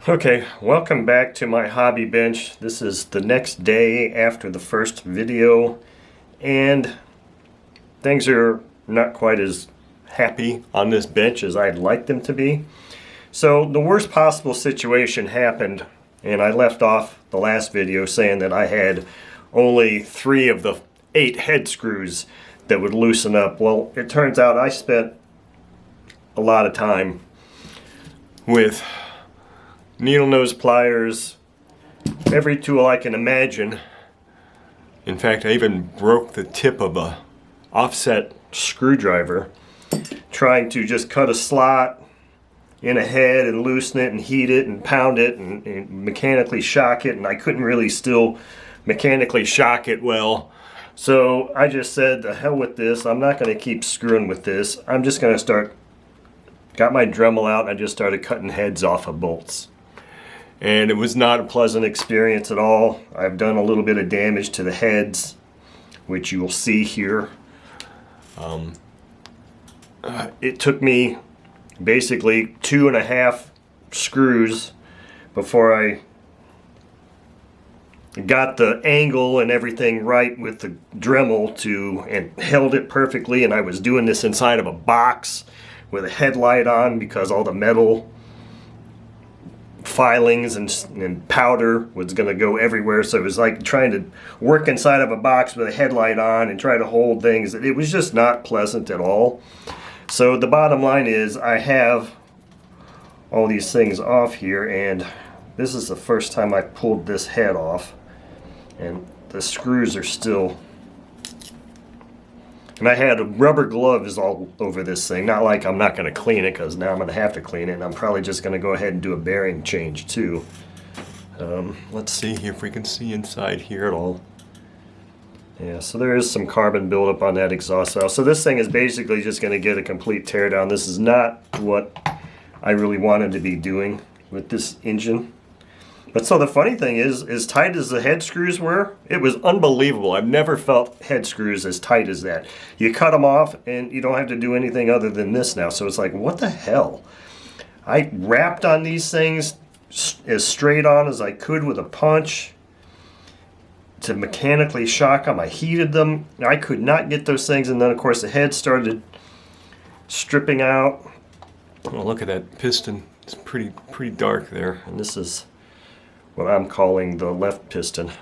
Okay, welcome back to my hobby bench. This is the next day after the first video, and things are not quite as happy on this bench as I'd like them to be. So the worst possible situation happened, and I left off the last video saying that I had only 3 of the 8 head screws that would loosen up. Well, it turns out I spent a lot of time with needle nose pliers, every tool I can imagine. In fact, I even broke the tip of a offset screwdriver trying to just cut a slot in a head and loosen it and heat it and pound it and mechanically shock it, and I couldn't really still mechanically shock it well. So I just said, the hell with this, I'm not going to keep screwing with this. I'm just going to got my Dremel out and I just started cutting heads off of bolts. And it was not a pleasant experience at all. I've done a little bit of damage to the heads, which you will see here. It took me basically 2.5 screws before I got the angle and everything right with the Dremel and held it perfectly. And I was doing this inside of a box with a headlight on because all the metal filings and powder was going to go everywhere, so it was like trying to work inside of a box with a headlight on and try to hold things. It was just not pleasant at all. So the bottom line is I have all these things off here, and this is the first time I pulled this head off, and the screws are still, and I had rubber gloves all over this thing. Not like I'm not going to clean it, because now I'm going to have to clean it, and I'm probably just going to go ahead and do a bearing change too. Let's see if we can see inside here at all. Yeah, so there is some carbon buildup on that exhaust valve. So this thing is basically just going to get a complete teardown. This is not what I really wanted to be doing with this engine. But so the funny thing is, as tight as the head screws were, it was unbelievable. I've never felt head screws as tight as that. You cut them off and you don't have to do anything other than this now. So it's like, what the hell? I wrapped on these things as straight on as I could with a punch to mechanically shock them. I heated them. I could not get those things, and then of course the head started stripping out. Oh, look at that piston. It's pretty dark there. And this is what I'm calling the left piston.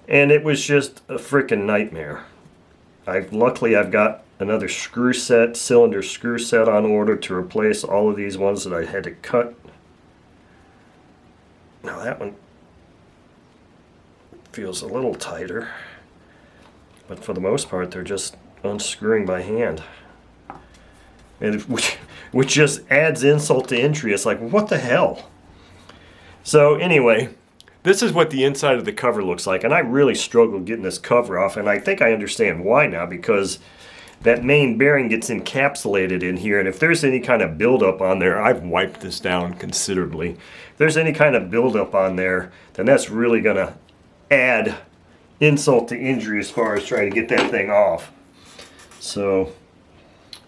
And it was just a freaking nightmare. Luckily I've got another cylinder screw set on order to replace all of these ones that I had to cut. Now that one feels a little tighter, but for the most part they're just unscrewing by hand. And which just adds insult to injury. It's like, what the hell? So anyway, this is what the inside of the cover looks like, and I really struggled getting this cover off, and I think I understand why now, because that main bearing gets encapsulated in here, and if there's any kind of buildup on there, I've wiped this down considerably. If there's any kind of buildup on there, then that's really going to add insult to injury as far as trying to get that thing off. So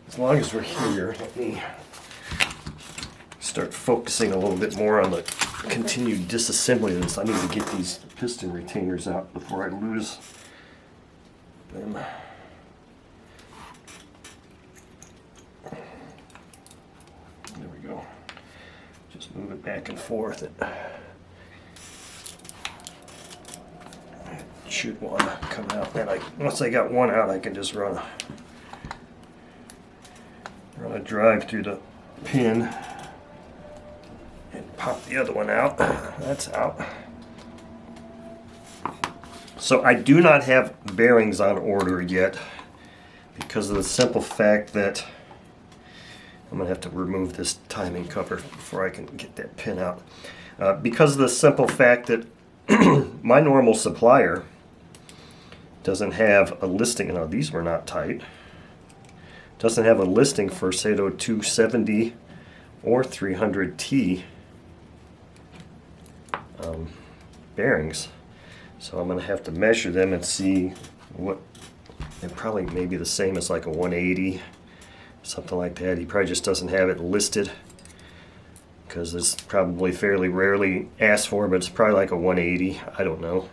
as long as we're here, let me start focusing a little bit more on the continued disassembly of this. I need to get these piston retainers out before I lose them. There we go. Just move it back and forth. It should want to come out. Then once I got one out, I can just run a drive through the pin and pop the other one out. That's out. So I do not have bearings on order yet, because of the simple fact that I'm going to have to remove this timing cover before I can get that pin out. Because of the simple fact that my normal supplier doesn't have a listing. Now these were not tight. Doesn't have a listing for Saito 270 or 300T bearings. So I'm going to have to measure them and see what, they're probably maybe the same as like a 180, something like that. He probably just doesn't have it listed. because it's probably fairly rarely asked for, but it's probably like a 180. I don't know.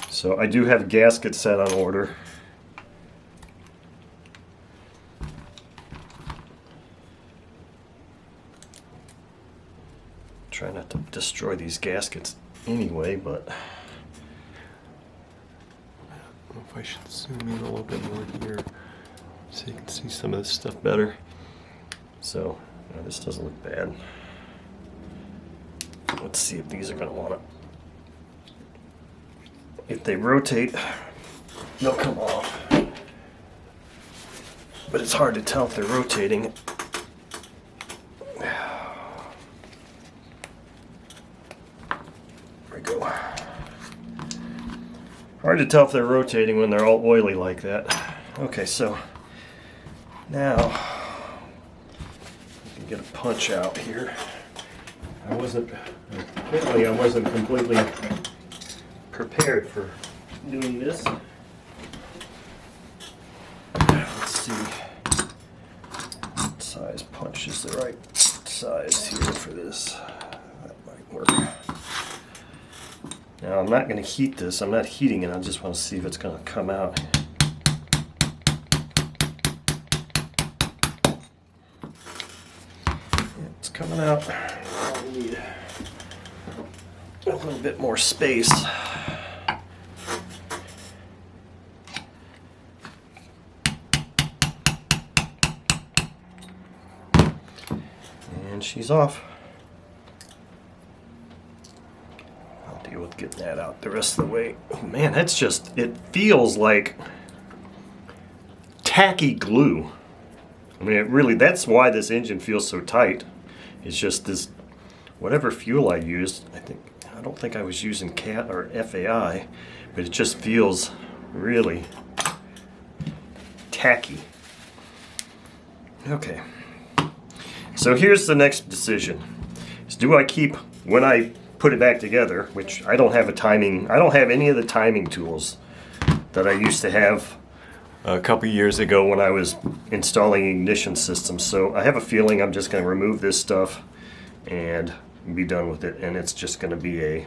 So I do have a gasket set on order. Try not to destroy these gaskets anyway, but I don't know if I should zoom in a little bit more here so you can see some of this stuff better. So this doesn't look bad. Let's see if these are going to want to. If they rotate, they'll come off. But it's hard to tell if they're rotating. Hard to tell if they're rotating when they're all oily like that. Okay, so now we can get a punch out here. Apparently I wasn't completely prepared for doing this. Let's see what size punch is the right size here for this. That might work. Now I'm not going to heat this. I'm not heating it. I just want to see if it's going to come out. It's coming out. I need a little bit more space. And she's off. With getting that out the rest of the way. Oh, man, that's just, it feels like tacky glue. I mean, it really, that's why this engine feels so tight. It's just this, whatever fuel I used, I don't think I was using CAT or FAI, but it just feels really tacky. Okay. So here's the next decision. Is do I keep, when I put it back together, which I don't have a timing, I don't have any of the timing tools that I used to have a couple years ago when I was installing ignition systems. So I have a feeling I'm just going to remove this stuff and be done with it, and it's just going to be a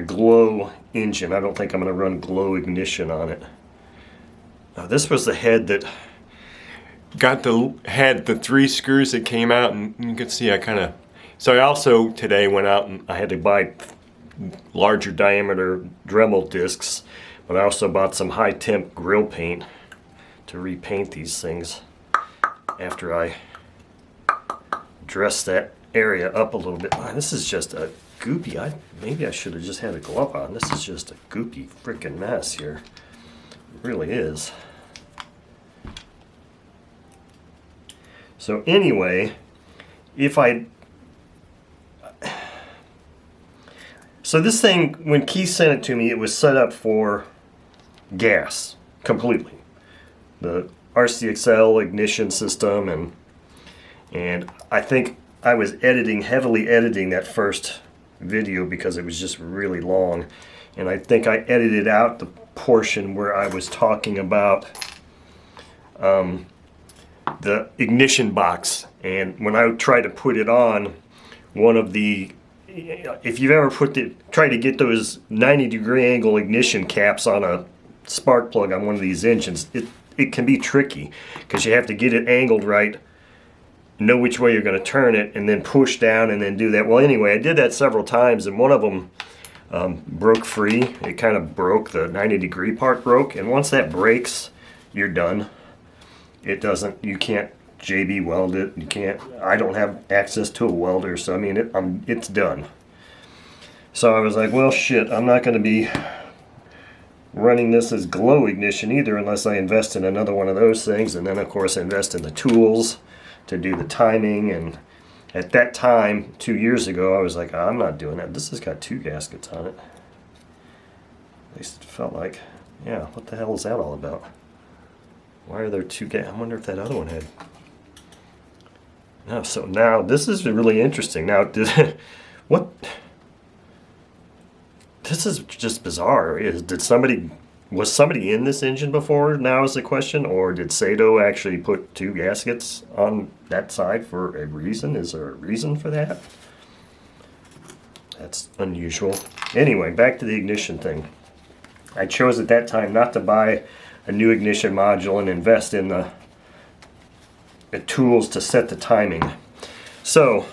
glow engine. I don't think I'm going to run glow ignition on it. Now this was the head that had the 3 screws that came out, and you can see so I also today went out and I had to buy larger diameter Dremel discs, but I also bought some high temp grill paint to repaint these things after I dress that area up a little bit. Man, this is just a goopy, maybe I should have just had a glove on. This is just a goopy freaking mess here. It really is. So anyway, so this thing, when Keith sent it to me, it was set up for gas completely. The RCXL ignition system, and I think I was heavily editing that first video because it was just really long, and I think I edited out the portion where I was talking about the ignition box, and when I tried to put it on, one of the, if you've ever tried to get those 90-degree angle ignition caps on a spark plug on one of these engines, it can be tricky because you have to get it angled right, know which way you're going to turn it, and then push down and then do that. Well, anyway, I did that several times, and one of them broke free. It kind of broke, the 90-degree part broke, and once that breaks, you're done. It doesn't, you can't JB weld it, you can't, I don't have access to a welder, so I mean, it's done. So I was like, well shit, I'm not going to be running this as glow ignition either unless I invest in another one of those things, and then of course invest in the tools to do the timing. And at that time, 2 years ago, I was like, oh, I'm not doing that. This has got 2 gaskets on it. At least it felt like. Yeah, what the hell is that all about? Why are there 2 gaskets? I wonder if that other one had. No, so now this is really interesting. Now, what? This is just bizarre. Did somebody Was somebody in this engine before, now is the question, or did Saito actually put 2 gaskets on that side for a reason? Is there a reason for that? That's unusual. Anyway, back to the ignition thing. I chose at that time not to buy a new ignition module and invest in the tools to set the timing. So,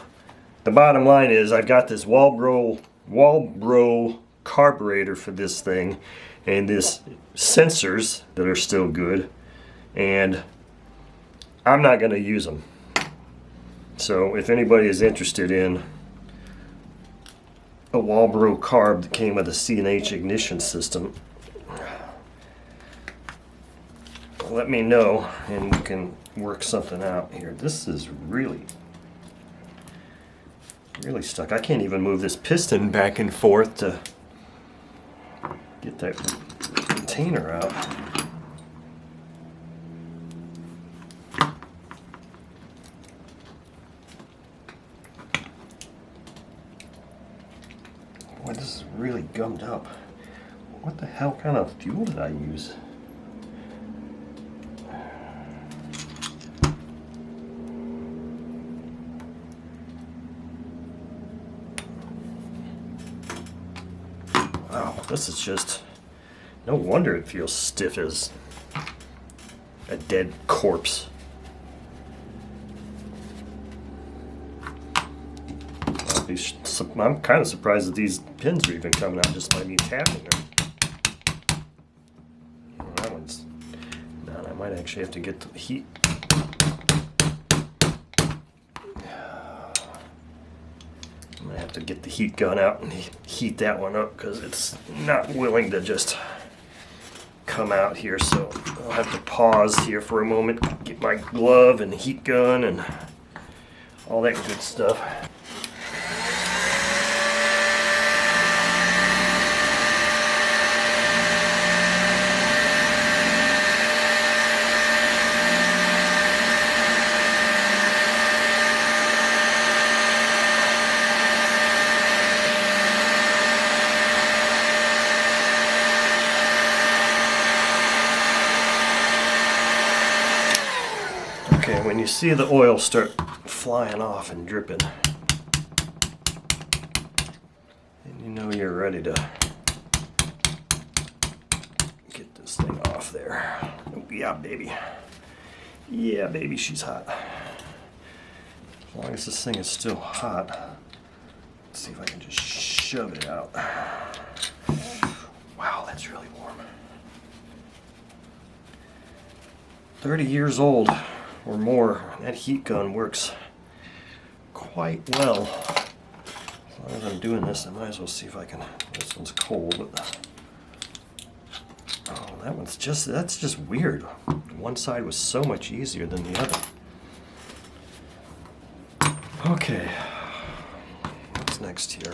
the bottom line is I've got this Walbro carburetor for this thing, and this sensors that are still good, and I'm not going to use them. So if anybody is interested in a Walbro carb that came with a C&H ignition system, let me know and we can work something out here. This is really stuck. I can't even move this piston back and forth to get that container out. Boy, this is really gummed up. What the hell kind of fuel did I use? Wow, this is just... no wonder it feels stiff as a dead corpse. I'm kind of surprised that these pins are even coming out just by me tapping them. That one's... no, I might actually have to get the heat. I'm going to have to get the heat gun out and heat that one up because it's not willing to just come out here. So I'll have to pause here for a moment, get my glove and heat gun and all that good stuff. Okay, when you see the oil start flying off and dripping, then you know you're ready to get this thing off there. Oh, yeah, baby. Yeah, baby, she's hot. As long as this thing is still hot, let's see if I can just shove it out. Wow, that's really warm. 30 years old or more, that heat gun works quite well. As long as I'm doing this, I might as well see if I can. This one's cold, but oh, that one's just, that's just weird. One side was so much easier than the other. Okay, what's next here?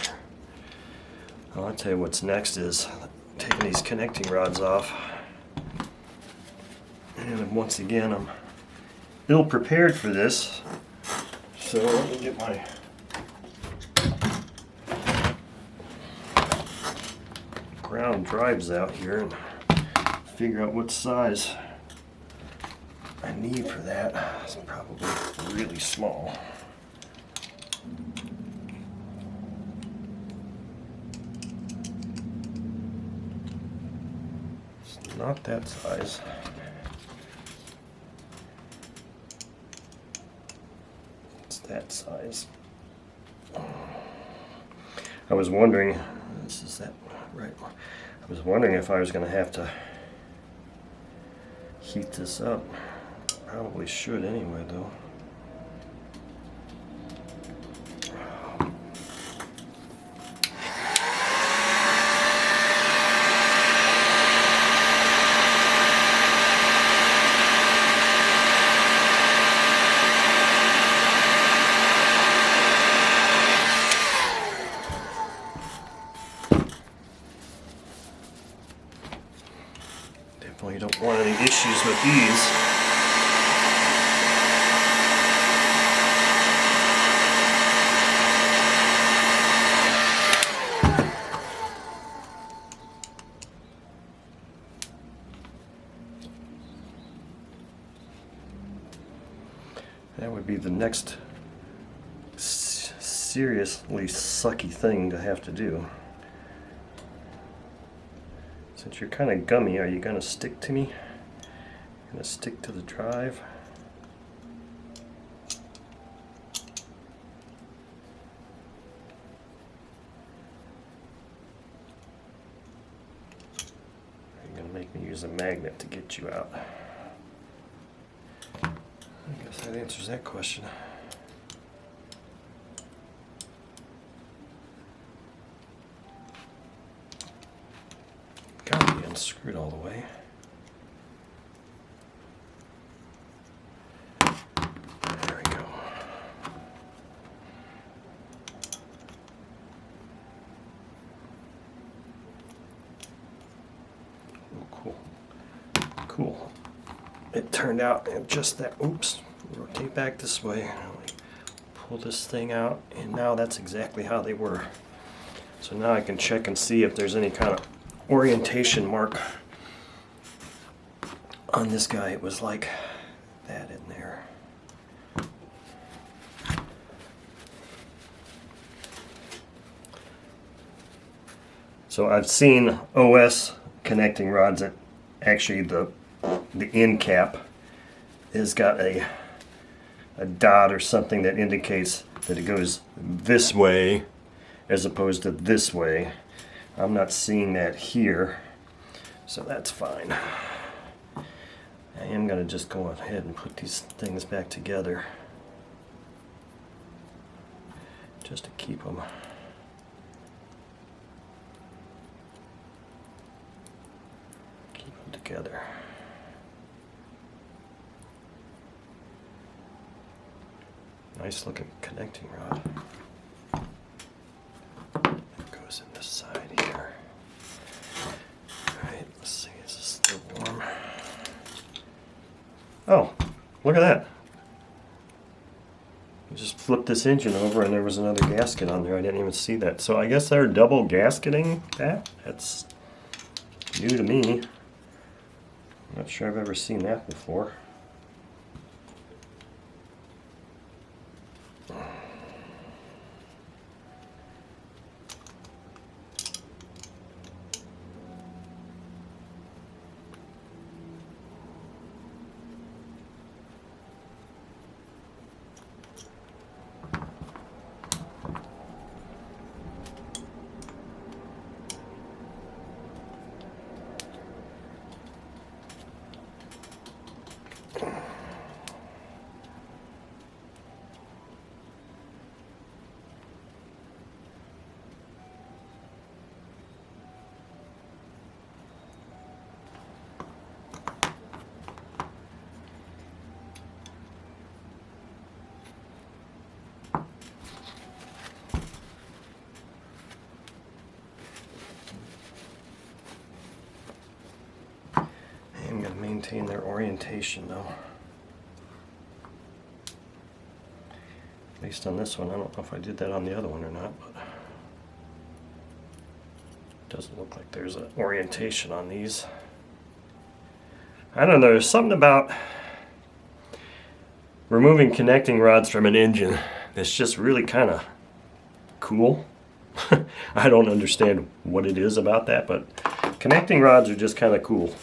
Well, I'll tell you what's next is taking these connecting rods off. And once again, I'm ill prepared for this, so let me get my ground drives out here and figure out what size I need for that. It's probably really small. It's not that size. That size. I was wondering, this is that right one. I was wondering if I was going to have to heat this up. Probably should anyway, though. Definitely don't want any issues with these. That would be the next seriously sucky thing to have to do. Since you're kind of gummy, are you going to stick to me? Going to stick to the drive? Make me use a magnet to get you out. I guess that answers that question. Gotta be unscrewed all the way. There we go. Cool. It turned out just that. Oops. Rotate back this way. Pull this thing out, and now that's exactly how they were. So now I can check and see if there's any kind of orientation mark on this guy. It was like that in there. So I've seen OS connecting rods that actually the end cap has got a dot or something that indicates that it goes this way as opposed to this way. I'm not seeing that here, so that's fine. I am going to just go ahead and put these things back together just to keep them together. Nice looking connecting rod. It goes in this side here. Alright, let's see, is this still warm? Oh, look at that. I just flipped this engine over and there was another gasket on there. I didn't even see that. So I guess they're double gasketing that? That's new to me. I'm not sure I've ever seen that before. I'm going to maintain their orientation though. At least on this one. I don't know if I did that on the other one or not, but it doesn't look like there's an orientation on these. I don't know, there's something about removing connecting rods from an engine that's just really kind of cool. I don't understand what it is about that, but connecting rods are just kind of cool.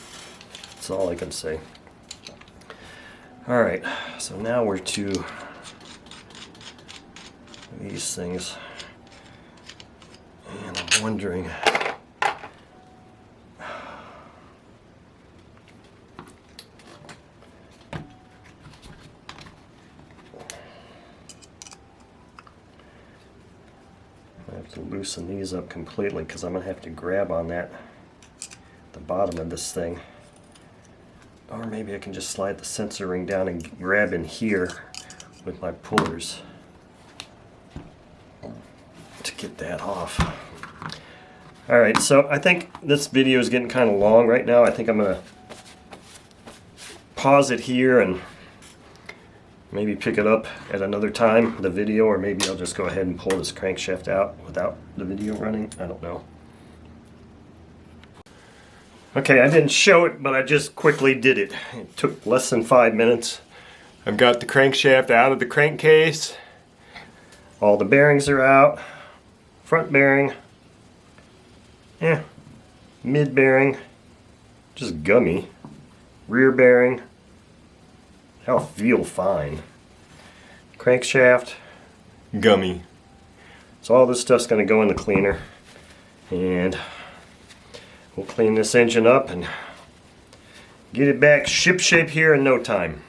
That's all I can say. Alright, so now we're to these things. And I'm wondering, I have to loosen these up completely because I'm going to have to grab on that, the bottom of this thing. Or maybe I can just slide the sensor ring down and grab in here with my pullers to get that off. Alright, so I think this video is getting kind of long right now. I think I'm going to pause it here and maybe pick it up at another time, the video, or maybe I'll just go ahead and pull this crankshaft out without the video running. I don't know. Okay, I didn't show it, but I just quickly did it. It took less than 5 minutes. I've got the crankshaft out of the crankcase. All the bearings are out. Front bearing. Mid bearing. Just gummy. Rear bearing. That'll feel fine. Crankshaft. Gummy. So all this stuff's going to go in the cleaner. And we'll clean this engine up and get it back ship shape here in no time.